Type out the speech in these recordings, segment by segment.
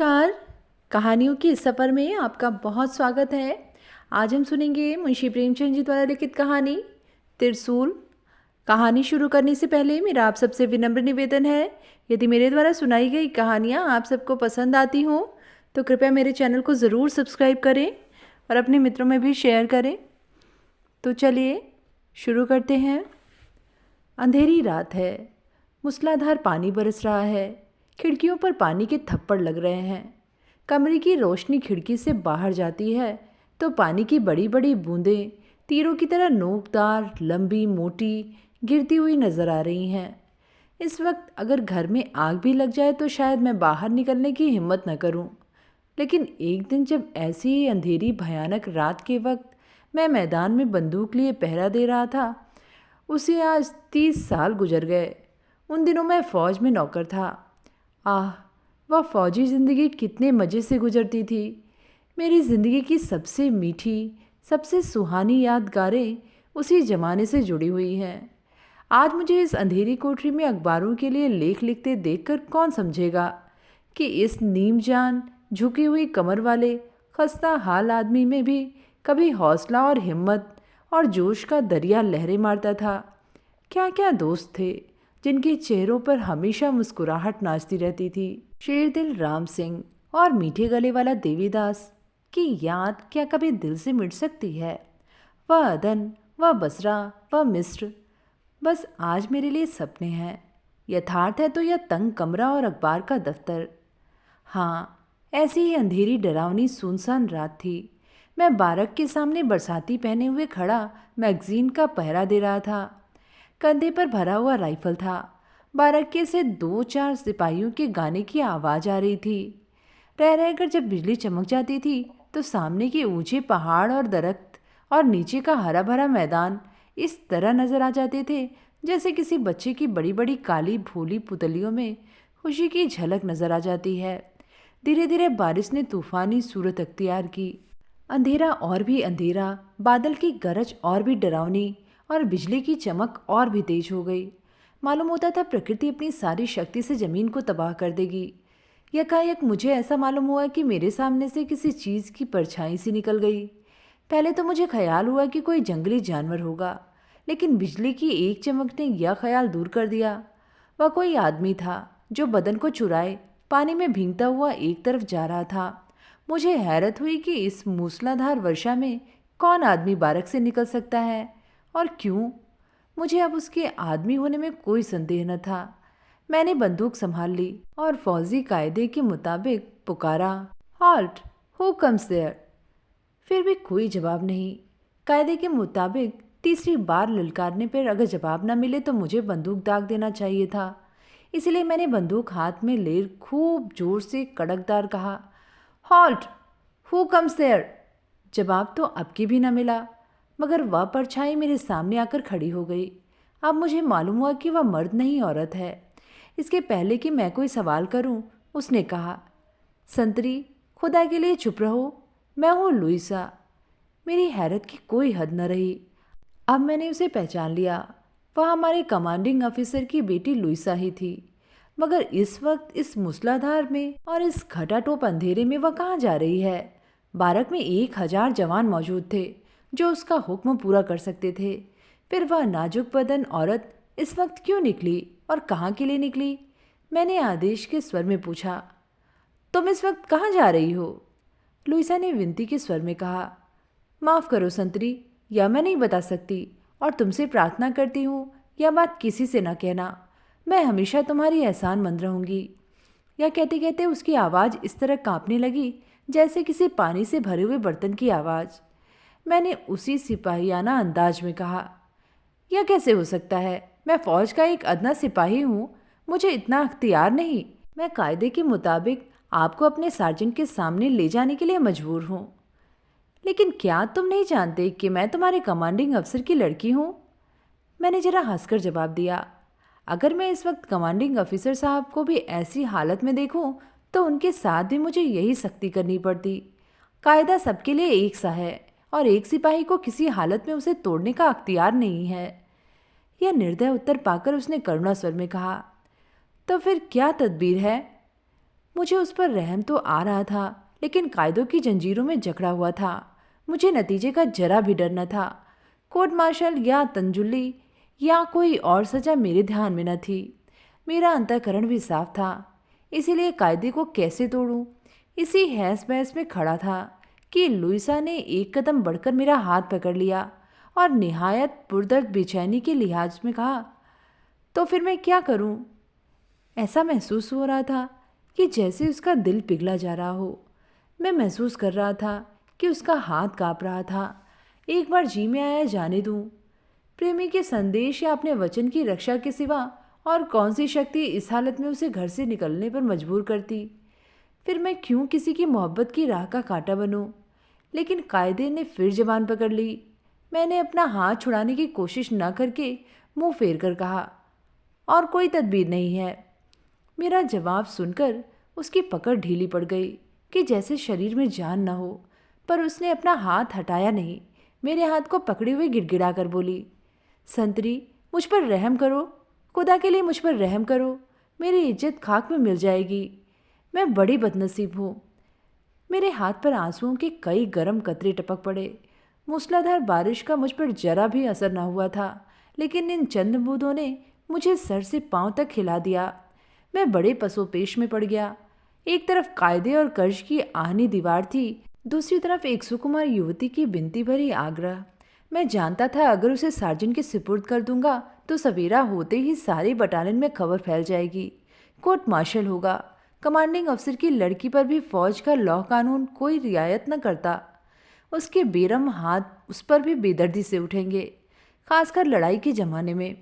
नमस्कार। कहानियों के इस सफ़र में आपका बहुत स्वागत है। आज हम सुनेंगे मुंशी प्रेमचंद जी द्वारा लिखित कहानी त्रिशूल। कहानी शुरू करने से पहले मेरा आप सबसे विनम्र निवेदन है, यदि मेरे द्वारा सुनाई गई कहानियाँ आप सबको पसंद आती हों तो कृपया मेरे चैनल को ज़रूर सब्सक्राइब करें और अपने मित्रों में भी शेयर करें। तो चलिए शुरू करते हैं। अंधेरी रात है, मूसलाधार पानी बरस रहा है। खिड़कियों पर पानी के थप्पड़ लग रहे हैं। कमरे की रोशनी खिड़की से बाहर जाती है तो पानी की बड़ी बड़ी बूंदें तीरों की तरह नोकदार, लंबी, मोटी गिरती हुई नजर आ रही हैं। इस वक्त अगर घर में आग भी लग जाए तो शायद मैं बाहर निकलने की हिम्मत न करूं। लेकिन एक दिन जब ऐसी ही अंधेरी भयानक रात के वक्त मैं मैदान में बंदूक लिए पहरा दे रहा था, उसे आज 30 साल गुजर गए। उन दिनों मैं फौज में नौकर था। आह, वह फौजी ज़िंदगी कितने मज़े से गुजरती थी। मेरी ज़िंदगी की सबसे मीठी, सबसे सुहानी यादगारें उसी ज़माने से जुड़ी हुई हैं। आज मुझे इस अंधेरी कोठरी में अखबारों के लिए लेख लिखते देखकर कौन समझेगा कि इस नीमजान, झुकी हुई कमर वाले, खस्ता हाल आदमी में भी कभी हौसला और हिम्मत और जोश का दरिया लहरें मारता था। क्या क्या दोस्त थे जिनके चेहरों पर हमेशा मुस्कुराहट नाचती रहती थी। शेरदिल राम सिंह और मीठे गले वाला देवीदास की याद क्या कभी दिल से मिट सकती है। वह अदन, वह बसरा, वह मिस्र बस आज मेरे लिए सपने हैं। यथार्थ है तो यह तंग कमरा और अखबार का दफ्तर। हाँ, ऐसी ही अंधेरी डरावनी सुनसान रात थी। मैं बारक के सामने बरसाती पहने हुए खड़ा मैगजीन का पहरा दे रहा था। कंधे पर भरा हुआ राइफल था। बारक्के से 2-4 सिपाहियों के गाने की आवाज़ आ रही थी। रह रहकर जब बिजली चमक जाती थी तो सामने के ऊंचे पहाड़ और दरख्त और नीचे का हरा भरा मैदान इस तरह नजर आ जाते थे जैसे किसी बच्चे की बड़ी बड़ी काली भोली पुतलियों में खुशी की झलक नजर आ जाती है। धीरे धीरे बारिश ने तूफानी सूरत अख्तियार की। अंधेरा और भी अंधेरा, बादल की गरज और भी डरावनी और बिजली की चमक और भी तेज हो गई। मालूम होता था प्रकृति अपनी सारी शक्ति से जमीन को तबाह कर देगी। यकायक मुझे ऐसा मालूम हुआ कि मेरे सामने से किसी चीज़ की परछाई सी निकल गई। पहले तो मुझे ख्याल हुआ कि कोई जंगली जानवर होगा, लेकिन बिजली की एक चमक ने यह ख्याल दूर कर दिया। वह कोई आदमी था जो बदन को चुराए पानी में भीगता हुआ एक तरफ जा रहा था। मुझे हैरत हुई कि इस मूसलाधार वर्षा में कौन आदमी बारक से निकल सकता है और क्यों। मुझे अब उसके आदमी होने में कोई संदेह न था। मैंने बंदूक संभाल ली और फौजी कायदे के मुताबिक पुकारा, हॉल्ट, हु कम्स देयर। फिर भी कोई जवाब नहीं। कायदे के मुताबिक तीसरी बार ललकारने पर अगर जवाब न मिले तो मुझे बंदूक दाग देना चाहिए था। इसलिए मैंने बंदूक हाथ में ले खूब जोर से कड़कदार कहा, हॉल्ट, हु कम्स देयर। जवाब तो अब की भी न मिला, मगर वह परछाई मेरे सामने आकर खड़ी हो गई। अब मुझे मालूम हुआ कि वह मर्द नहीं औरत है। इसके पहले कि मैं कोई सवाल करूं, उसने कहा, संतरी, खुदा के लिए चुप रहो, मैं हूँ लुइसा। मेरी हैरत की कोई हद न रही। अब मैंने उसे पहचान लिया। वह हमारे कमांडिंग ऑफिसर की बेटी लुइसा ही थी। मगर इस वक्त इस मूसलाधार में और इस घटाटोप अंधेरे में वह कहाँ जा रही है। बारक में 1000 जवान मौजूद थे जो उसका हुक्म पूरा कर सकते थे। फिर वह नाजुक बदन औरत इस वक्त क्यों निकली और कहाँ के लिए निकली? मैंने आदेश के स्वर में पूछा, तुम इस वक्त कहाँ जा रही हो? लुइसा ने विनती के स्वर में कहा, माफ़ करो संतरी, यह मैं नहीं बता सकती और तुमसे प्रार्थना करती हूँ यह बात किसी से न कहना। मैं हमेशा तुम्हारी एहसानमंद रहूँगी। यह कहते कहते उसकी आवाज़ इस तरह काँपने लगी जैसे किसी पानी से भरे हुए बर्तन की आवाज़। मैंने उसी सिपाहियाना अंदाज में कहा, यह कैसे हो सकता है? मैं फ़ौज का एक अदना सिपाही हूँ, मुझे इतना अख्तियार नहीं। मैं कायदे के मुताबिक आपको अपने सार्जेंट के सामने ले जाने के लिए मजबूर हूँ। लेकिन क्या तुम नहीं जानते कि मैं तुम्हारे कमांडिंग अफसर की लड़की हूँ? मैंने जरा हंसकर जवाब दिया, अगर मैं इस वक्त कमांडिंग ऑफिसर साहब को भी ऐसी हालत में देखूं तो उनके साथ भी मुझे यही सख्ती करनी पड़ती। कायदा सबके लिए एक सा है और एक सिपाही को किसी हालत में उसे तोड़ने का अख्तियार नहीं है। यह निर्दय उत्तर पाकर उसने करुणा स्वर में कहा, तो फिर क्या तदबीर है? मुझे उस पर रहम तो आ रहा था, लेकिन कायदों की जंजीरों में जकड़ा हुआ था। मुझे नतीजे का जरा भी डर न था। कोर्ट मार्शल या तंजुल्ली या कोई और सजा मेरे ध्यान में न थी। मेरा अंतःकरण भी साफ था, इसीलिए कायदे को कैसे तोड़ूं, इसी हैस बहस में खड़ा था कि लुइसा ने एक कदम बढ़कर मेरा हाथ पकड़ लिया और निहायत पुरदर्द बेचैनी के लिहाज में कहा, तो फिर मैं क्या करूं? ऐसा महसूस हो रहा था कि जैसे उसका दिल पिघला जा रहा हो। मैं महसूस कर रहा था कि उसका हाथ काँप रहा था। एक बार जी में आया जाने दूं। प्रेमी के संदेश या अपने वचन की रक्षा के सिवा और कौन सी शक्ति इस हालत में उसे घर से निकलने पर मजबूर करती? फिर मैं क्यों किसी की मोहब्बत की राह का कांटा बनूं? लेकिन कायदे ने फिर जबान पकड़ ली। मैंने अपना हाथ छुड़ाने की कोशिश न करके मुंह फेर कर कहा, और कोई तदबीर नहीं है। मेरा जवाब सुनकर उसकी पकड़ ढीली पड़ गई कि जैसे शरीर में जान न हो, पर उसने अपना हाथ हटाया नहीं। मेरे हाथ को पकड़े हुए गिड़गिड़ा कर बोली, संतरी, मुझ पर रहम करो, खुदा के लिए मुझ पर रहम करो, मेरी इज्जत खाक में मिल जाएगी। मैं बड़ी बदनसीब हूँ। मेरे हाथ पर आंसुओं के कई गर्म कतरे टपक पड़े। मूसलाधार बारिश का मुझ पर जरा भी असर न हुआ था, लेकिन इन चंद बूंदों ने मुझे सर से पांव तक हिला दिया। मैं बड़े पसोपेश में पड़ गया। एक तरफ कायदे और कर्ज की आहनी दीवार थी, दूसरी तरफ एक सुकुमार युवती की बिनती भरी आग्रह। मैं जानता था अगर उसे सार्जेंट के सुपुर्द कर दूंगा तो सवेरा होते ही सारे बटालियन में खबर फैल जाएगी। कोर्ट मार्शल होगा। कमांडिंग अफसर की लड़की पर भी फौज का लॉ कानून कोई रियायत न करता। उसके बेरहम हाथ उस पर भी बेदर्दी से उठेंगे, खासकर लड़ाई के ज़माने में।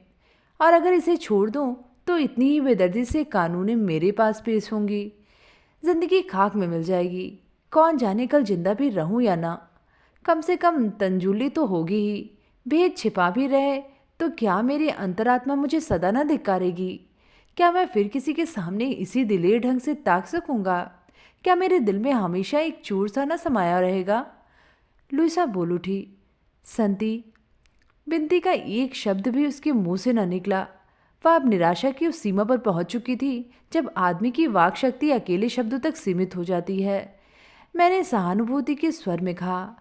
और अगर इसे छोड़ दूं तो इतनी ही बेदर्दी से कानूनें मेरे पास पेश होंगी। जिंदगी खाक में मिल जाएगी। कौन जाने कल जिंदा भी रहूं या ना। कम से कम तंजुली तो होगी ही। भेद छिपा भी रहे तो क्या मेरी अंतरात्मा मुझे सदा न धिक्कारेगी? क्या मैं फिर किसी के सामने इसी दिलेर ढंग से ताक सकूंगा? क्या मेरे दिल में हमेशा एक चूर सा न समाया रहेगा? लुइसा बोल उठी। संती, बिनती का एक शब्द भी उसके मुंह से न निकला। वह अब निराशा की उस सीमा पर पहुंच चुकी थी जब आदमी की वाक शक्ति अकेले शब्दों तक सीमित हो जाती है। मैंने सहानुभूति के स्वर में कहा,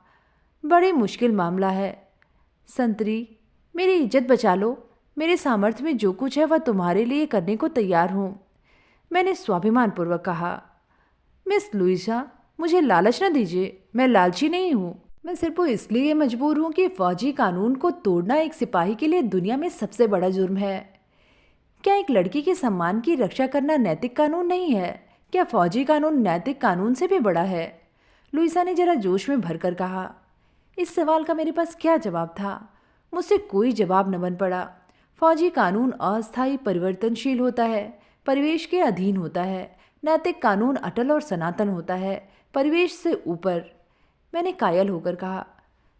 बड़ी मुश्किल मामला है संतरी, मेरी इज्जत बचा लो। मेरे सामर्थ्य में जो कुछ है वह तुम्हारे लिए करने को तैयार हूँ। मैंने स्वाभिमानपूर्वक कहा, मिस लुइसा, मुझे लालच न दीजिए, मैं लालची नहीं हूँ। मैं सिर्फ इसलिए मजबूर हूँ कि फौजी कानून को तोड़ना एक सिपाही के लिए दुनिया में सबसे बड़ा जुर्म है। क्या एक लड़की के सम्मान की रक्षा करना नैतिक कानून नहीं है? क्या फौजी कानून नैतिक कानून से भी बड़ा है? लुइसा ने जरा जोश में भरकर कहा। इस सवाल का मेरे पास क्या जवाब था? मुझसे कोई जवाब न बन पड़ा। फौजी कानून अस्थायी परिवर्तनशील होता है, परिवेश के अधीन होता है। नैतिक कानून अटल और सनातन होता है, परिवेश से ऊपर। मैंने कायल होकर कहा,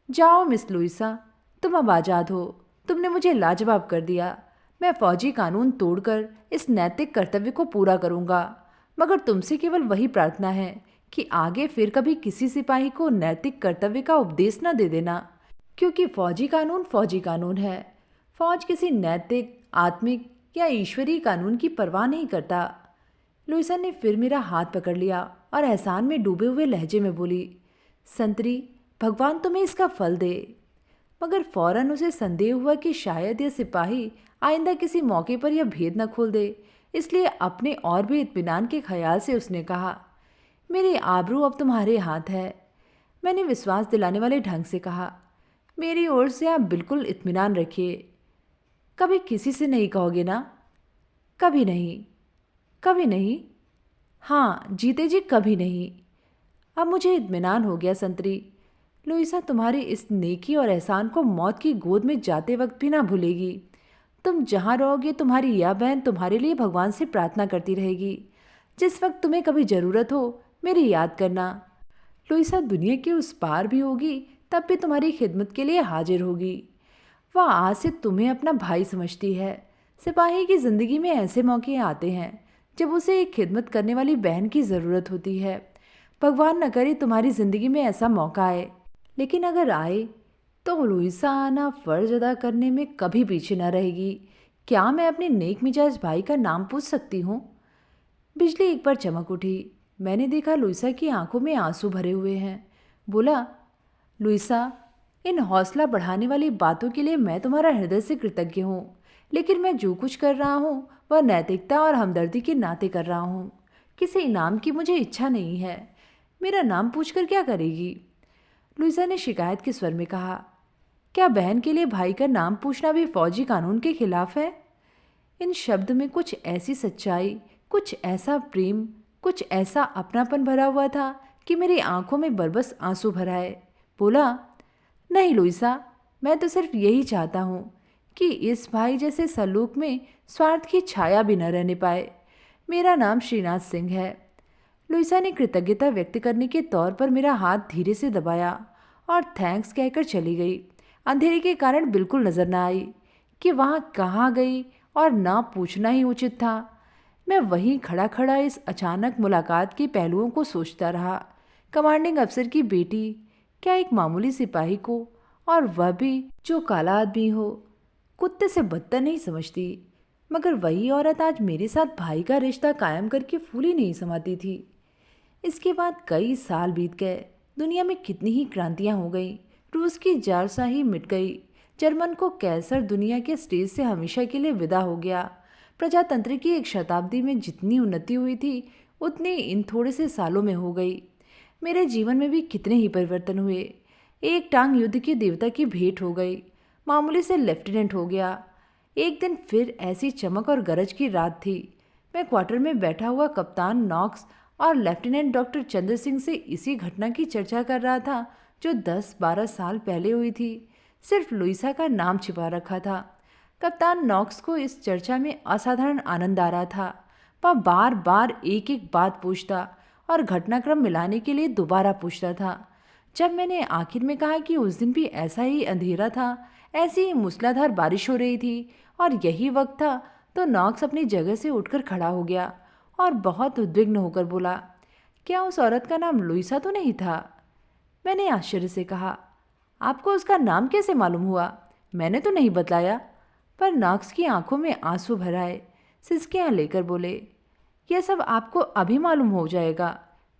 जाओ मिस लुइसा, तुम अब आज़ाद हो। तुमने मुझे लाजवाब कर दिया। मैं फौजी कानून तोड़कर इस नैतिक कर्तव्य को पूरा करूंगा, मगर तुमसे केवल वही प्रार्थना है कि आगे फिर कभी किसी सिपाही को नैतिक कर्तव्य का उपदेश न दे देना, क्योंकि फौजी कानून है। फौज किसी नैतिक, आत्मिक या ईश्वरीय कानून की परवाह नहीं करता। लुइसा ने फिर मेरा हाथ पकड़ लिया और एहसान में डूबे हुए लहजे में बोली, संतरी, भगवान तुम्हें इसका फल दे। मगर फौरन उसे संदेह हुआ कि शायद यह सिपाही आइंदा किसी मौके पर यह भेद न खोल दे, इसलिए अपने और भी इत्मीनान के ख्याल से उसने कहा, मेरी आबरू अब तुम्हारे हाथ है। मैंने विश्वास दिलाने वाले ढंग से कहा, मेरी ओर से आप बिल्कुल इत्मीनान रखिए। कभी किसी से नहीं कहोगे ना? कभी नहीं। कभी नहीं? हाँ जीते जी कभी नहीं। अब मुझे इत्मीनान हो गया संतरी। लुइसा तुम्हारी इस नेकी और एहसान को मौत की गोद में जाते वक्त भी ना भूलेगी। तुम जहाँ रहोगे तुम्हारी यह बहन तुम्हारे लिए भगवान से प्रार्थना करती रहेगी। जिस वक्त तुम्हें कभी ज़रूरत हो मेरी याद करना। लुइसा दुनिया के उस पार भी होगी तब भी तुम्हारी खिदमत के लिए हाजिर होगी। वह आज से तुम्हें अपना भाई समझती है। सिपाही की ज़िंदगी में ऐसे मौके आते हैं जब उसे एक खिदमत करने वाली बहन की ज़रूरत होती है। भगवान न करे तुम्हारी ज़िंदगी में ऐसा मौका आए, लेकिन अगर आए तो लुइसा आना फ़र्ज अदा करने में कभी पीछे न रहेगी। क्या मैं अपने नेक मिजाज भाई का नाम पूछ सकती हूँ? बिजली एक बार चमक उठी। मैंने देखा लुइसा की आंखों में आंसू भरे हुए हैं। बोला, लुइसा, इन हौसला बढ़ाने वाली बातों के लिए मैं तुम्हारा हृदय से कृतज्ञ हूँ, लेकिन मैं जो कुछ कर रहा हूँ वह नैतिकता और हमदर्दी के नाते कर रहा हूँ। किसी इनाम की मुझे इच्छा नहीं है। मेरा नाम पूछकर क्या करेगी? लुइसा ने शिकायत के स्वर में कहा, क्या बहन के लिए भाई का नाम पूछना भी फौजी कानून के खिलाफ है? इन शब्द में कुछ ऐसी सच्चाई, कुछ ऐसा प्रेम, कुछ ऐसा अपनापन भरा हुआ था कि मेरी आंखों में बरबस आंसू भर आए। बोला, नहीं लुइसा, मैं तो सिर्फ यही चाहता हूँ कि इस भाई जैसे सलूक में स्वार्थ की छाया भी न रहने पाए। मेरा नाम श्रीनाथ सिंह है। लुइसा ने कृतज्ञता व्यक्त करने के तौर पर मेरा हाथ धीरे से दबाया और थैंक्स कहकर चली गई। अंधेरे के कारण बिल्कुल नजर न आई कि वहाँ कहाँ गई और ना पूछना ही उचित था। मैं वहीं खड़ा खड़ा इस अचानक मुलाकात के पहलुओं को सोचता रहा। कमांडिंग अफसर की बेटी क्या एक मामूली सिपाही को, और वह भी जो काला आदमी हो, कुत्ते से बदतर नहीं समझती? मगर वही औरत आज मेरे साथ भाई का रिश्ता कायम करके फूली नहीं समाती थी। इसके बाद कई साल बीत गए। दुनिया में कितनी ही क्रांतियां हो गई। रूस की जारशाही मिट गई। जर्मन को कैसर दुनिया के स्टेज से हमेशा के लिए विदा हो गया। प्रजातंत्र की एक शताब्दी में जितनी उन्नति हुई थी उतनी इन थोड़े से सालों में हो गई। मेरे जीवन में भी कितने ही परिवर्तन हुए। एक टांग युद्ध के देवता की भेंट हो गई, मामूली से लेफ्टिनेंट हो गया। एक दिन फिर ऐसी चमक और गरज की रात थी। मैं क्वार्टर में बैठा हुआ कप्तान नॉक्स और लेफ्टिनेंट डॉक्टर चंद्र सिंह से इसी घटना की चर्चा कर रहा था जो 10-12 साल पहले हुई थी। सिर्फ लुइसा का नाम छिपा रखा था। कप्तान नॉक्स को इस चर्चा में असाधारण आनंद आ रहा था। वह बार बार एक एक बात पूछता और घटनाक्रम मिलाने के लिए दोबारा पूछता था। जब मैंने आखिर में कहा कि उस दिन भी ऐसा ही अंधेरा था, ऐसी ही मूसलाधार बारिश हो रही थी और यही वक्त था, तो नॉक्स अपनी जगह से उठकर खड़ा हो गया और बहुत उद्विग्न होकर बोला, क्या उस औरत का नाम लुइसा तो नहीं था? मैंने आश्चर्य से कहा, आपको उसका नाम कैसे मालूम हुआ? मैंने तो नहीं बतलाया। पर नॉक्स की आंखों में आंसू भर आए। सिसकियां लेकर बोले, यह सब आपको अभी मालूम हो जाएगा।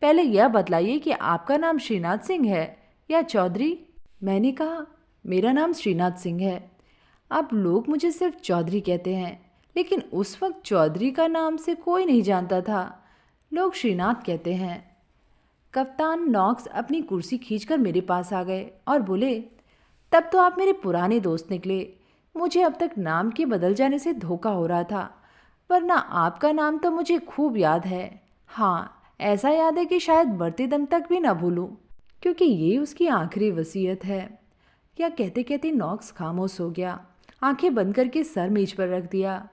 पहले यह बतलाइए कि आपका नाम श्रीनाथ सिंह है या चौधरी? मैंने कहा, मेरा नाम श्रीनाथ सिंह है। अब लोग मुझे सिर्फ चौधरी कहते हैं, लेकिन उस वक्त चौधरी का नाम से कोई नहीं जानता था। लोग श्रीनाथ कहते हैं। कप्तान नॉक्स अपनी कुर्सी खींचकर मेरे पास आ गए और बोले, तब तो आप मेरे पुराने दोस्त निकले। मुझे अब तक नाम के बदल जाने से धोखा हो रहा था, वरना आपका नाम तो मुझे खूब याद है। हाँ, ऐसा याद है कि शायद मरते दम तक भी ना भूलूं, क्योंकि ये उसकी आखिरी वसीयत है। या कहते कहते नॉक्स खामोश हो गया, आंखें बंद करके सर मेज पर रख दिया।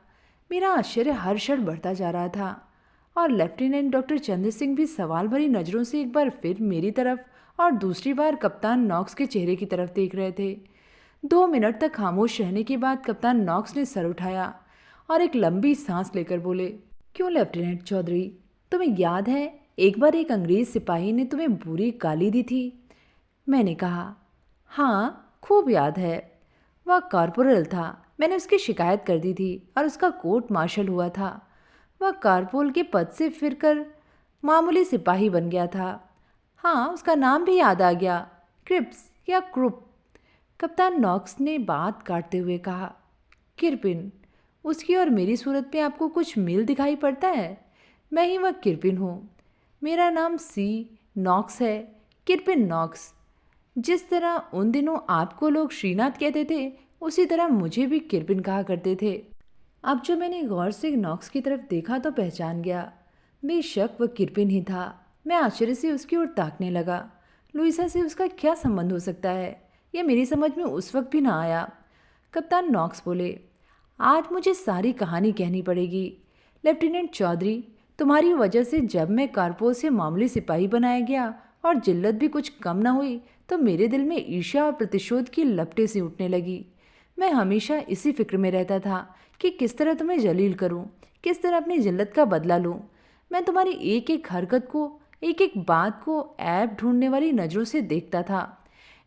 मेरा आश्चर्य हर क्षण बढ़ता जा रहा था और लेफ्टिनेंट डॉक्टर चंद्र सिंह भी सवाल भरी नज़रों से एक बार फिर मेरी तरफ और दूसरी बार कप्तान नॉक्स के चेहरे की तरफ देख रहे थे। 2 मिनट तक खामोश रहने के बाद कप्तान नॉक्स ने सर उठाया और एक लंबी सांस लेकर बोले, क्यों लेफ्टिनेंट चौधरी, तुम्हें याद है एक बार एक अंग्रेज सिपाही ने तुम्हें बुरी गाली दी थी? मैंने कहा, हाँ खूब याद है। वह कॉर्पोरल था। मैंने उसकी शिकायत कर दी थी और उसका कोर्ट मार्शल हुआ था। वह कॉर्पोरल के पद से फिरकर मामूली सिपाही बन गया था। हाँ, उसका नाम भी याद आ गया, क्रिप्स या क्रुप। कप्तान नॉक्स ने बात काटते हुए कहा, किरपिन। उसकी और मेरी सूरत में आपको कुछ मेल दिखाई पड़ता है? मैं ही वह किरपिन हूँ। मेरा नाम सी नॉक्स है, किरपिन नॉक्स। जिस तरह उन दिनों आपको लोग श्रीनाथ कहते थे, उसी तरह मुझे भी किरपिन कहा करते थे। अब जो मैंने गौर से नॉक्स की तरफ देखा तो पहचान गया। बेशक वह किरपिन ही था। मैं आश्चर्य से उसकी ओर ताकने लगा। लुइसा से उसका क्या संबंध हो सकता है, यह मेरी समझ में उस वक्त भी ना आया। कप्तान नॉक्स बोले, आज मुझे सारी कहानी कहनी पड़ेगी। लेफ्टिनेंट चौधरी, तुम्हारी वजह से जब मैं कारपोल से मामूली सिपाही बनाया गया और जिल्लत भी कुछ कम ना हुई, तो मेरे दिल में ईर्ष्या और प्रतिशोध की लपटें सी उठने लगी। मैं हमेशा इसी फिक्र में रहता था कि किस तरह तुम्हें जलील करूं, किस तरह अपनी जिल्लत का बदला लूं। मैं तुम्हारी एक एक हरकत को, एक एक बात को ऐब ढूंढने वाली नज़रों से देखता था।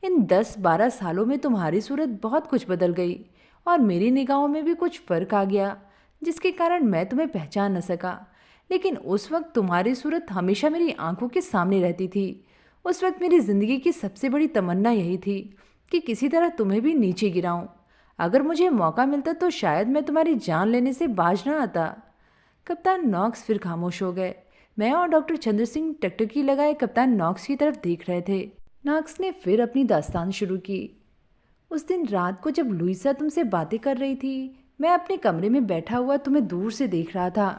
इन 10-12 सालों में तुम्हारी सूरत बहुत कुछ बदल गई और मेरी निगाहों में भी कुछ फ़र्क आ गया, जिसके कारण मैं तुम्हें पहचान न सका। लेकिन उस वक्त तुम्हारी सूरत हमेशा मेरी आंखों के सामने रहती थी। उस वक्त मेरी ज़िंदगी की सबसे बड़ी तमन्ना यही थी कि किसी तरह तुम्हें भी नीचे गिराऊं। अगर मुझे मौका मिलता तो शायद मैं तुम्हारी जान लेने से बाज ना आता। कप्तान नॉक्स फिर खामोश हो गए। मैं और डॉक्टर चंद्र सिंह टकटकी लगाए कप्तान नॉक्स की तरफ देख रहे थे। नॉक्स ने फिर अपनी दास्तान शुरू की। उस दिन रात को जब लुइसा तुमसे बातें कर रही थी, मैं अपने कमरे में बैठा हुआ तुम्हें दूर से देख रहा था।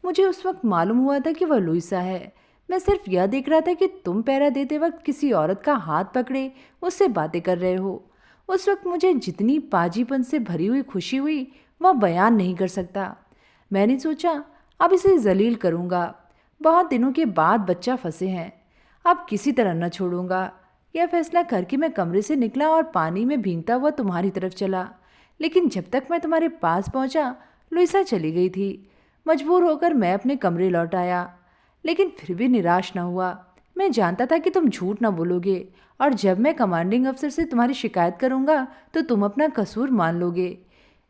मुझे उस वक्त मालूम हुआ था कि वह लुइसा है। मैं सिर्फ यह देख रहा था कि तुम पहरा देते वक्त किसी औरत का हाथ पकड़े उससे बातें कर रहे हो। उस वक्त मुझे जितनी पाजीपन से भरी हुई खुशी हुई वह बयान नहीं कर सकता। मैंने सोचा अब इसे जलील करूँगा। बहुत दिनों के बाद बच्चा फंसे हैं, अब किसी तरह न छोड़ूंगा। यह फैसला करके मैं कमरे से निकला और पानी में भीगता हुआ तुम्हारी तरफ चला। लेकिन जब तक मैं तुम्हारे पास पहुंचा, लुइसा चली गई थी। मजबूर होकर मैं अपने कमरे लौट आया, लेकिन फिर भी निराश न हुआ। मैं जानता था कि तुम झूठ न बोलोगे और जब मैं कमांडिंग अफसर से तुम्हारी शिकायत करूंगा तो तुम अपना कसूर मान लोगे।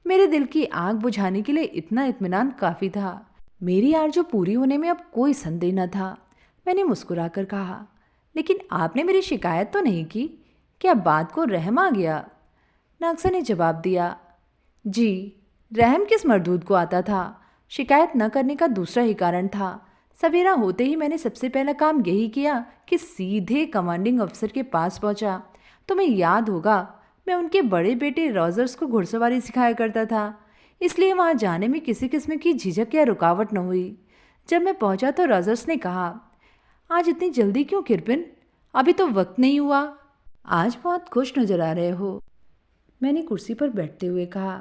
मेरे दिल की आग बुझाने के लिए इतना इत्मीनान काफ़ी था। मेरी आरज़ू पूरी होने में अब कोई संदेह न था। मैंने मुस्कुराकर कहा, लेकिन आपने मेरी शिकायत तो नहीं की, क्या बात को रहम आ गया? नाक्सा ने जवाब दिया, जी, रहम किस मरदूद को आता था। शिकायत न करने का दूसरा ही कारण था। सवेरा होते ही मैंने सबसे पहला काम यही किया कि सीधे कमांडिंग अफसर के पास पहुंचा। तुम्हें याद होगा, मैं उनके बड़े बेटे रॉजर्स को घुड़सवारी सिखाया करता था, इसलिए वहां जाने में किसी किस्म की झिझक या रुकावट न हुई। जब मैं पहुंचा तो रॉजर्स ने कहा, आज इतनी जल्दी क्यों किरपिन, अभी तो वक्त नहीं हुआ। आज बहुत खुश नजर आ रहे हो, मैंने कुर्सी पर बैठते हुए कहा।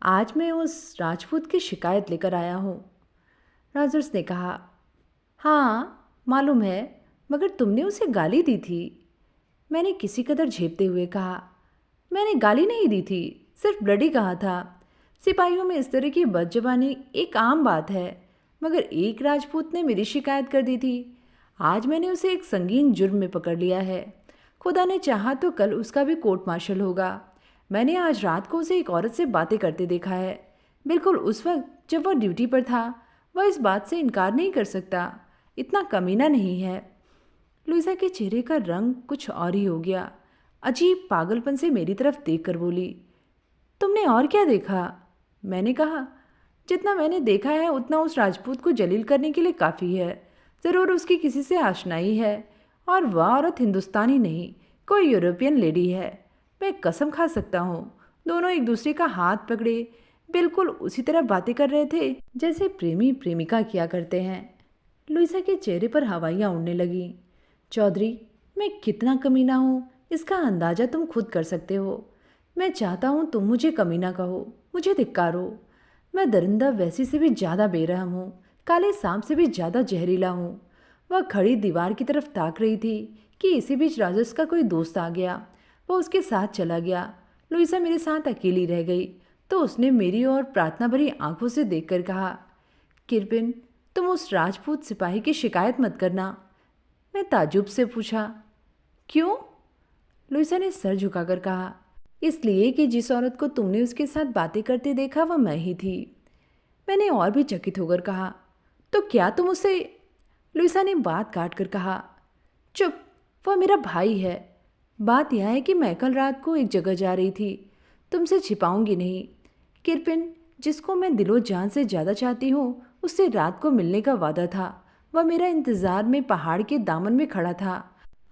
आज मैं उस राजपूत की शिकायत लेकर आया हूँ। रॉजर्स ने कहा, हाँ मालूम है, मगर तुमने उसे गाली दी थी। मैंने किसी कदर झेपते हुए कहा, मैंने गाली नहीं दी थी, सिर्फ ब्लडी कहा था। सिपाहियों में इस तरह की बदजबानी एक आम बात है, मगर एक राजपूत ने मेरी शिकायत कर दी थी। आज मैंने उसे एक संगीन जुर्म में पकड़ लिया है। खुदा ने चाहा तो कल उसका भी कोर्ट मार्शल होगा। मैंने आज रात को उसे एक औरत से बातें करते देखा है, बिल्कुल उस वक्त जब वह ड्यूटी पर था। वह इस बात से इनकार नहीं कर सकता, इतना कमीना नहीं है। लुइसा के चेहरे का रंग कुछ और ही हो गया। अजीब पागलपन से मेरी तरफ देखकर बोली, तुमने और क्या देखा? मैंने कहा, जितना मैंने देखा है उतना उस राजपूत को जलील करने के लिए काफ़ी है। ज़रूर उसकी किसी से आशनाई है, और वह औरत हिंदुस्तानी नहीं, कोई यूरोपियन लेडी है। मैं कसम खा सकता हूँ, दोनों एक दूसरे का हाथ पकड़े बिल्कुल उसी तरह बातें कर रहे थे जैसे प्रेमी प्रेमिका किया करते हैं। लुइसा के चेहरे पर हवाइयाँ उड़ने लगीं। चौधरी, मैं कितना कमीना हूँ इसका अंदाज़ा तुम खुद कर सकते हो। मैं चाहता हूँ तुम मुझे कमीना कहो, मुझे धिक्कारो। मैं दरिंदा वैसी से भी ज़्यादा बेरहम हूँ, काले सांप से भी ज़्यादा जहरीला हूँ। वह खड़ी दीवार की तरफ ताक रही थी कि इसी बीच राजस का कोई दोस्त आ गया। वह उसके साथ चला गया। लुइसा मेरे साथ अकेली रह गई तो उसने मेरी ओर प्रार्थना भरी आंखों से देखकर कहा, किरपिन, तुम उस राजपूत सिपाही की शिकायत मत करना। मैं ताज्जुब से पूछा, क्यों? लुइसा ने सर झुकाकर कहा, इसलिए कि जिस औरत को तुमने उसके साथ बातें करते देखा वह मैं ही थी। मैंने और भी चकित होकर कहा, तो क्या तुम उसे? लुइसा ने बात काट कर कहा, चुप, वह मेरा भाई है। बात यह है कि मैं कल रात को एक जगह जा रही थी, तुमसे छिपाऊंगी नहीं। किरपिन, जिसको मैं दिलो जान से ज़्यादा चाहती हूँ, उससे रात को मिलने का वादा था। वह मेरा इंतज़ार में पहाड़ के दामन में खड़ा था।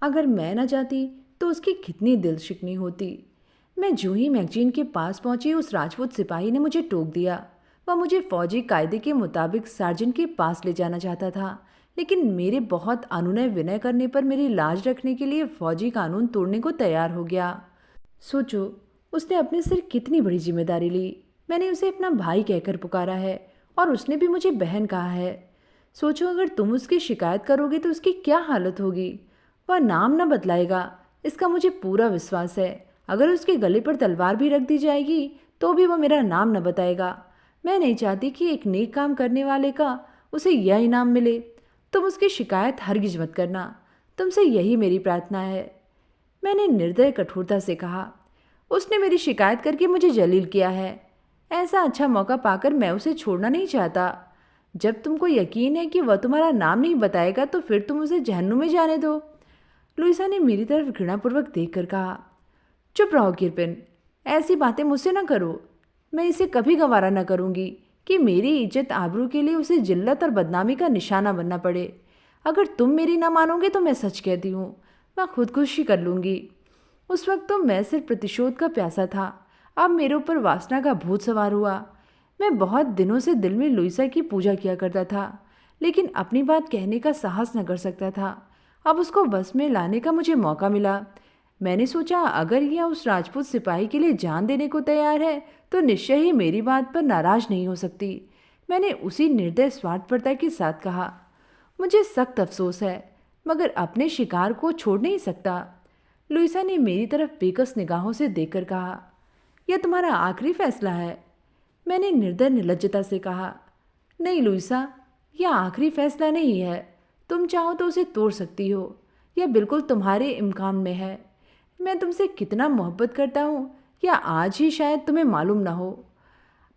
अगर मैं न जाती तो उसकी कितनी दिल शिकनी होती। मैं जो ही मैगजीन के पास पहुंची, उस राजपूत सिपाही ने मुझे टोक दिया। वह मुझे फौजी कायदे के मुताबिक सार्जेंट के पास ले जाना चाहता था, लेकिन मेरे बहुत अनुनय विनय करने पर मेरी लाज रखने के लिए फौजी कानून तोड़ने को तैयार हो गया। सोचो, उसने अपने सिर कितनी बड़ी जिम्मेदारी ली। मैंने उसे अपना भाई कहकर पुकारा है और उसने भी मुझे बहन कहा है। सोचो, अगर तुम उसकी शिकायत करोगे तो उसकी क्या हालत होगी। वह नाम न बदलाएगा, इसका मुझे पूरा विश्वास है। अगर उसके गले पर तलवार भी रख दी जाएगी तो भी वह मेरा नाम न बताएगा। मैं नहीं चाहती कि एक नेक काम करने वाले का उसे यह इनाम मिले। तुम उसकी शिकायत हरगिज मत करना, तुमसे यही मेरी प्रार्थना है। मैंने निर्दय कठोरता से कहा, उसने मेरी शिकायत करके मुझे जलील किया है। ऐसा अच्छा मौका पाकर मैं उसे छोड़ना नहीं चाहता। जब तुमको यकीन है कि वह तुम्हारा नाम नहीं बताएगा तो फिर तुम उसे जहन्नुम में जाने दो। लुइसा ने मेरी तरफ घृणापूर्वक देखकर कहा। चुप रहो किरपिन, ऐसी बातें मुझसे न करो। मैं इसे कभी गवारा न करूँगी कि मेरी इज्जत आबरू के लिए उसे जिल्लत और बदनामी का निशाना बनना पड़े। अगर तुम मेरी ना मानोगे तो मैं सच कहती हूँ, मैं खुदकुशी कर लूँगी। उस वक्त तो मैं सिर्फ प्रतिशोध का प्यासा था, अब मेरे ऊपर वासना का भूत सवार हुआ। मैं बहुत दिनों से दिल में लुइसा की पूजा किया करता था, लेकिन अपनी बात कहने का साहस न कर सकता था। अब उसको बस में लाने का मुझे मौका मिला। मैंने सोचा अगर यह उस राजपूत सिपाही के लिए जान देने को तैयार है तो निश्चय ही मेरी बात पर नाराज नहीं हो सकती। मैंने उसी निर्दय स्वार्थपरता के साथ कहा, मुझे सख्त अफसोस है मगर अपने शिकार को छोड़ नहीं सकता। लुइसा ने मेरी तरफ बेकस निगाहों से देखकर कहा, यह तुम्हारा आखिरी फैसला है? मैंने निर्दय निर्लज्जता से कहा, नहीं लुइसा, यह आखिरी फैसला नहीं है। तुम चाहो तो उसे तोड़ सकती हो, यह बिल्कुल तुम्हारे इम्कान में है। मैं तुमसे कितना मोहब्बत करता हूँ या आज ही शायद तुम्हें मालूम ना हो,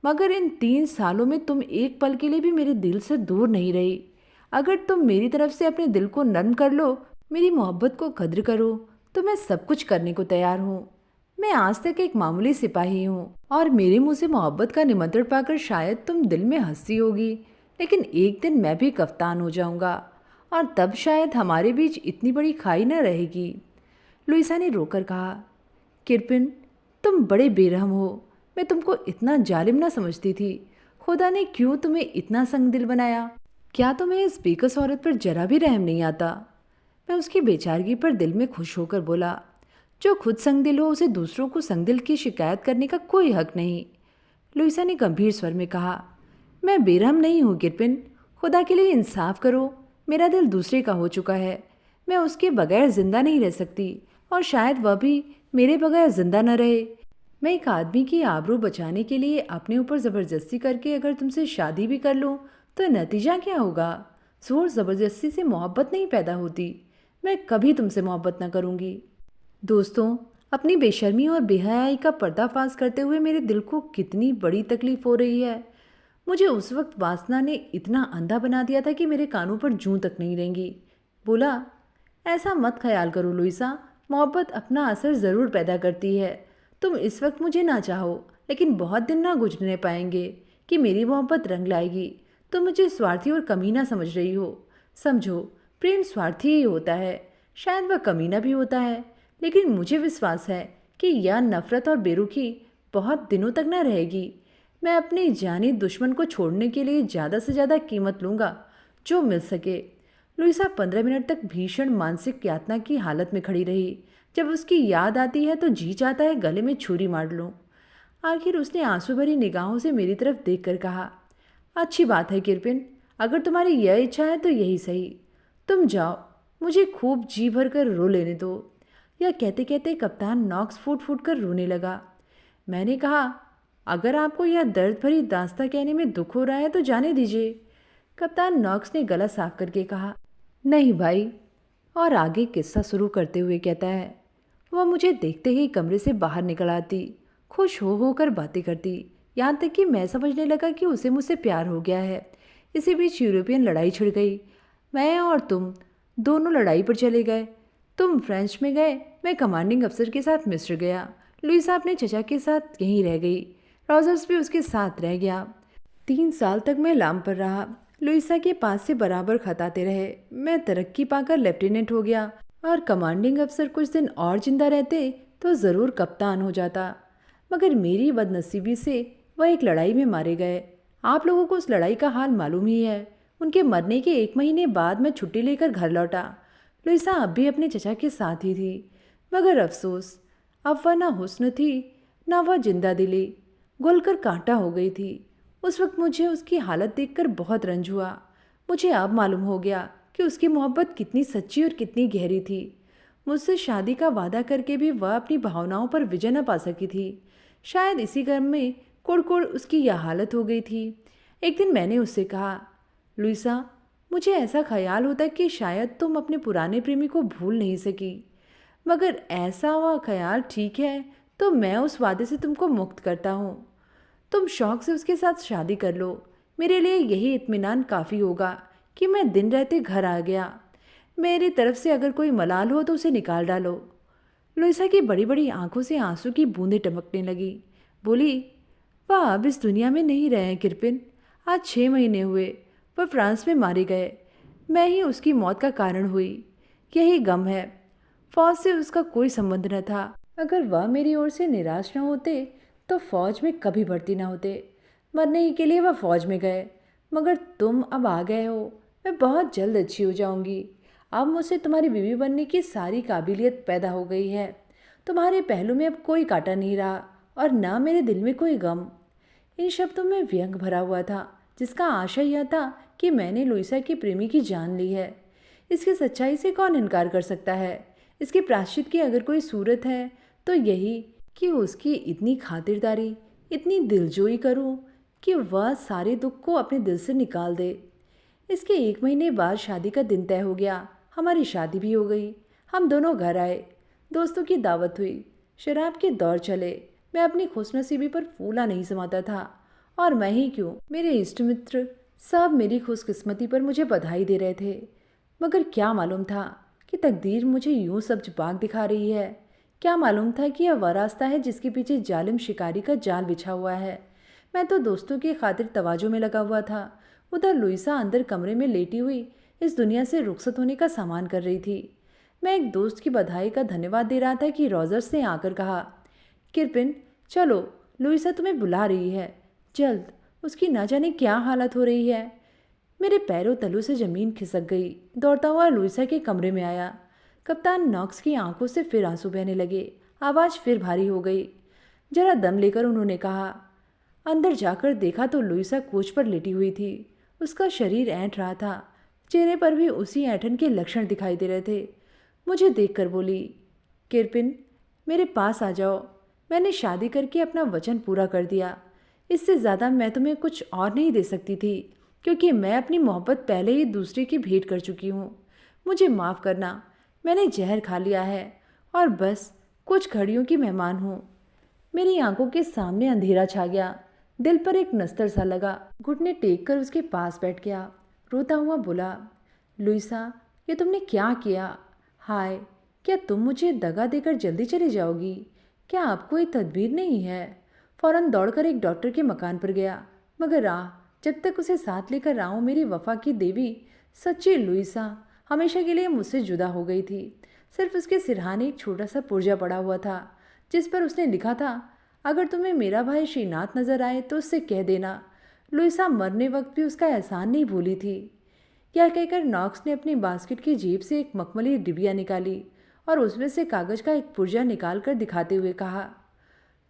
मगर इन 3 सालों में तुम एक पल के लिए भी मेरे दिल से दूर नहीं रही। अगर तुम मेरी तरफ से अपने दिल को नर्म कर लो, मेरी मोहब्बत को कद्र करो, तो मैं सब कुछ करने को तैयार हूँ। मैं आज तक एक मामूली सिपाही हूँ और मेरे मुंह से मोहब्बत का निमंत्रण पाकर शायद तुम दिल में हंसी होगी, लेकिन एक दिन मैं भी कप्तान हो जाऊँगा और तब शायद हमारे बीच इतनी बड़ी खाई न रहेगी। लुइसा ने रोकर कहा, किरपिन, तुम बड़े बेरहम हो। मैं तुमको इतना जालिम न समझती थी। खुदा ने क्यों तुम्हें इतना संगदिल बनाया? क्या तुम्हें इस बेकस औरत पर जरा भी रहम नहीं आता? मैं उसकी बेचारगी पर दिल में खुश होकर बोला, जो खुद संगदिल हो उसे दूसरों को संगदिल की शिकायत करने का कोई हक नहीं। लुइसा ने गंभीर स्वर में कहा, मैं बेरहम नहीं हूँ किरपिन, खुदा के लिए इंसाफ करो। मेरा दिल दूसरे का हो चुका है, मैं उसके बगैर जिंदा नहीं रह सकती और शायद वह भी मेरे बगैर जिंदा न रहे। मैं एक आदमी की आबरू बचाने के लिए अपने ऊपर ज़बरदस्ती करके अगर तुमसे शादी भी कर लूँ तो नतीजा क्या होगा? जोर ज़बरदस्ती से मोहब्बत नहीं पैदा होती। मैं कभी तुमसे मोहब्बत न करूँगी। दोस्तों, अपनी बेशर्मी और बेहयाई का पर्दाफाश करते हुए मेरे दिल को कितनी बड़ी तकलीफ हो रही है। मुझे उस वक्त वासना ने इतना अंधा बना दिया था कि मेरे कानों पर जूं तक नहीं रहेंगी। बोला, ऐसा मत ख्याल करो लुइसा, मोहब्बत अपना असर ज़रूर पैदा करती है। तुम इस वक्त मुझे ना चाहो, लेकिन बहुत दिन ना गुजरने पाएंगे कि मेरी मोहब्बत रंग लाएगी। तुम मुझे स्वार्थी और कमीना समझ रही हो। समझो, प्रेम स्वार्थी ही होता है, शायद वह कमीना भी होता है, लेकिन मुझे विश्वास है कि यह नफ़रत और बेरुखी बहुत दिनों तक न रहेगी। मैं अपने जानी दुश्मन को छोड़ने के लिए ज़्यादा से ज़्यादा कीमत लूँगा जो मिल सके। लुइसा 15 मिनट तक भीषण मानसिक यातना की हालत में खड़ी रही। जब उसकी याद आती है तो जी चाहता है गले में छुरी मार लूं। आखिर उसने आंसू भरी निगाहों से मेरी तरफ देखकर कहा, अच्छी बात है किरपिन, अगर तुम्हारी यह इच्छा है तो यही सही। तुम जाओ, मुझे खूब जी भर कर रो लेने दो। यह कहते कहते कप्तान नॉक्स फूट फूट कर रोने लगा। मैंने कहा, अगर आपको यह दर्द भरी दास्तां कहने में दुख हो रहा है तो जाने दीजिए। कप्तान नॉक्स ने गला साफ करके कहा, नहीं भाई। और आगे किस्सा शुरू करते हुए कहता है, वह मुझे देखते ही कमरे से बाहर निकल आती, खुश हो होकर बातें करती, यहाँ तक कि मैं समझने लगा कि उसे मुझसे प्यार हो गया है। इसी बीच यूरोपियन लड़ाई छिड़ गई। मैं और तुम दोनों लड़ाई पर चले गए। तुम फ्रेंच में गए, मैं कमांडिंग अफसर के साथ मिस्र गया। लुइसा अपने चचा के साथ यहीं रह गई। रॉजर्स भी उसके साथ रह गया। 3 साल तक मैं लाम पर रहा। लुइसा के पास से बराबर खताते रहे। मैं तरक्की पाकर लेफ्टिनेंट हो गया और कमांडिंग अफसर कुछ दिन और जिंदा रहते तो ज़रूर कप्तान हो जाता, मगर मेरी बदनसीबी से वह एक लड़ाई में मारे गए। आप लोगों को उस लड़ाई का हाल मालूम ही है। उनके मरने के 1 महीने बाद मैं छुट्टी लेकर घर लौटा। लुइसा अब भी अपने चचा के साथ ही थी, मगर अफसोस, अब वह ना हुस्न थी ना वह जिंदा दिली, घुलकर कांटा हो गई थी। उस वक्त मुझे उसकी हालत देखकर बहुत रंज हुआ। मुझे अब मालूम हो गया कि उसकी मोहब्बत कितनी सच्ची और कितनी गहरी थी। मुझसे शादी का वादा करके भी वह अपनी भावनाओं पर विजय न पा सकी थी। शायद इसी क्रम में कुड़ उसकी यह हालत हो गई थी। एक दिन मैंने उससे कहा, लुइसा, मुझे ऐसा ख्याल होता कि शायद तुम अपने पुराने प्रेमी को भूल नहीं सकी, मगर ऐसा हुआ ख्याल ठीक है तो मैं उस वादे से तुमको मुक्त करता हूँ। तुम शौक से उसके साथ शादी कर लो। मेरे लिए यही इत्मीनान काफ़ी होगा कि मैं दिन रहते घर आ गया। मेरी तरफ से अगर कोई मलाल हो तो उसे निकाल डालो। लुइसा की बड़ी बड़ी आंखों से आंसू की बूंदें टपकने लगी। बोली, वह अब इस दुनिया में नहीं रहे हैं किरपिन। आज 6 महीने हुए। वह फ्रांस में मारे गए। मैं ही उसकी मौत का कारण हुई। यही गम है। फौज से उसका कोई संबंध न था। अगर वह मेरी ओर से निराश न होते तो फौज में कभी भर्ती न होते। मरने ही के लिए वह फौज में गए। मगर तुम अब आ गए हो। मैं बहुत जल्द अच्छी हो जाऊंगी। अब मुझसे तुम्हारी बीवी बनने की सारी काबिलियत पैदा हो गई है। तुम्हारे पहलू में अब कोई कांटा नहीं रहा और ना मेरे दिल में कोई गम। इन शब्दों में व्यंग भरा हुआ था, जिसका आशय यह था कि मैंने लुइसा की प्रेमी की जान ली है। इसकी सच्चाई से कौन इनकार कर सकता है। इसके प्रायश्चित की अगर कोई सूरत है तो यही कि उसकी इतनी खातिरदारी, इतनी दिलजोई करूं कि वह सारे दुख को अपने दिल से निकाल दे। इसके 1 महीने बाद शादी का दिन तय हो गया। हमारी शादी भी हो गई। हम दोनों घर आए। दोस्तों की दावत हुई। शराब के दौर चले। मैं अपनी खुशनसीबी पर फूला नहीं समाता था। और मैं ही क्यों, मेरे इष्ट मित्र सब मेरी खुशकिस्मती पर मुझे बधाई दे रहे थे। मगर क्या मालूम था कि तकदीर मुझे यूं सब्ज बाग दिखा रही है। क्या मालूम था कि यह वह रास्ता है जिसके पीछे जालिम शिकारी का जाल बिछा हुआ है। मैं तो दोस्तों की खातिर तवाजो में लगा हुआ था। उधर लुइसा अंदर कमरे में लेटी हुई इस दुनिया से रुखसत होने का सामान कर रही थी। मैं एक दोस्त की बधाई का धन्यवाद दे रहा था कि रॉजर्स ने आकर कहा, किरपिन चलो, लुइसा तुम्हें बुला रही है। जल्द। उसकी ना जाने क्या हालत हो रही है। मेरे पैरों तलू से जमीन खिसक गई। दौड़ता हुआ लुइसा के कमरे में आया। कप्तान नॉक्स की आंखों से फिर आंसू बहने लगे। आवाज़ फिर भारी हो गई। जरा दम लेकर उन्होंने कहा। अंदर जाकर देखा तो लुइसा कोच पर लेटी हुई थी। उसका शरीर ऐंठ रहा था। चेहरे पर भी उसी ऐंठन के लक्षण दिखाई दे रहे थे। मुझे देखकर बोली, किरपिन मेरे पास आ जाओ। मैंने शादी करके अपना वचन पूरा कर दिया। इससे ज़्यादा मैं तुम्हें कुछ और नहीं दे सकती थी, क्योंकि मैं अपनी मोहब्बत पहले ही दूसरे की भेंट कर चुकी हूँ। मुझे माफ़ करना। मैंने जहर खा लिया है और बस कुछ घड़ियों की मेहमान हूँ। मेरी आंखों के सामने अंधेरा छा गया। दिल पर एक नस्तर सा लगा। घुटने टेक कर उसके पास बैठ गया। रोता हुआ बोला, लुइसा ये तुमने क्या किया? हाय, क्या तुम मुझे दगा देकर जल्दी चली जाओगी? क्या आपको कोई तदबीर नहीं है? फौरन दौड़कर एक डॉक्टर के मकान पर गया। मगर जब तक उसे साथ लेकर आऊं, मेरी वफा की देवी सच्ची लुइसा हमेशा के लिए मुझसे जुदा हो गई थी। सिर्फ उसके सिरहाने एक छोटा सा पुर्जा पड़ा हुआ था, जिस पर उसने लिखा था, अगर तुम्हें मेरा भाई श्रीनाथ नजर आए तो उससे कह देना। लुइसा मरने वक्त भी उसका एहसान नहीं भूली थी। यह कहकर नॉक्स ने अपनी बास्केट की जेब से एक मखमली डिबिया निकाली और उसमें से कागज का एक पुर्जा निकाल कर दिखाते हुए कहा,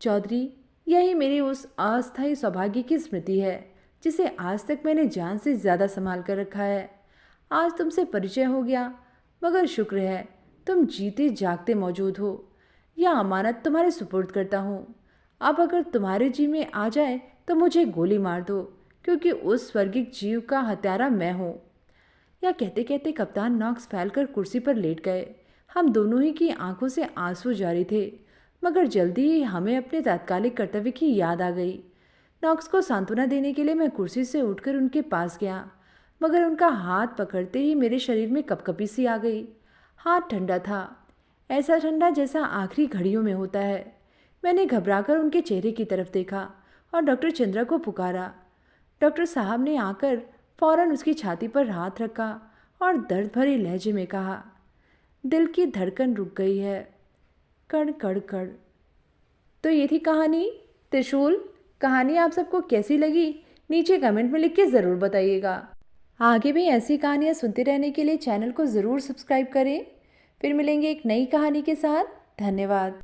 चौधरी यही मेरी उस अस्थायी सौभाग्य की स्मृति है जिसे आज तक मैंने जान से ज़्यादा संभाल कर रखा है। आज तुमसे परिचय हो गया, मगर शुक्र है तुम जीते जागते मौजूद हो। यह अमानत तुम्हारे सुपुर्द करता हूँ। अब अगर तुम्हारे जी में आ जाए तो मुझे गोली मार दो, क्योंकि उस स्वर्गिक जीव का हत्यारा मैं हूँ। यह कहते कहते कप्तान नॉक्स फैलकर कुर्सी पर लेट गए। हम दोनों ही की आंखों से आंसू जारी थे, मगर जल्दी ही हमें अपने तात्कालिक कर्तव्य की याद आ गई। नॉक्स को सांत्वना देने के लिए मैं कुर्सी से उठकर उनके पास गया, मगर उनका हाथ पकड़ते ही मेरे शरीर में कपकपी सी आ गई। हाथ ठंडा था, ऐसा ठंडा जैसा आखिरी घड़ियों में होता है। मैंने घबराकर उनके चेहरे की तरफ देखा और डॉक्टर चंद्रा को पुकारा। डॉक्टर साहब ने आकर फौरन उसकी छाती पर हाथ रखा और दर्द भरे लहजे में कहा, दिल की धड़कन रुक गई है, कड़ कड़ कड़। तो ये थी कहानी त्रिशूल। कहानी आप सबको कैसी लगी नीचे कमेंट में लिख के ज़रूर बताइएगा। आगे भी ऐसी कहानियाँ सुनते रहने के लिए चैनल को ज़रूर सब्सक्राइब करें। फिर मिलेंगे एक नई कहानी के साथ। धन्यवाद।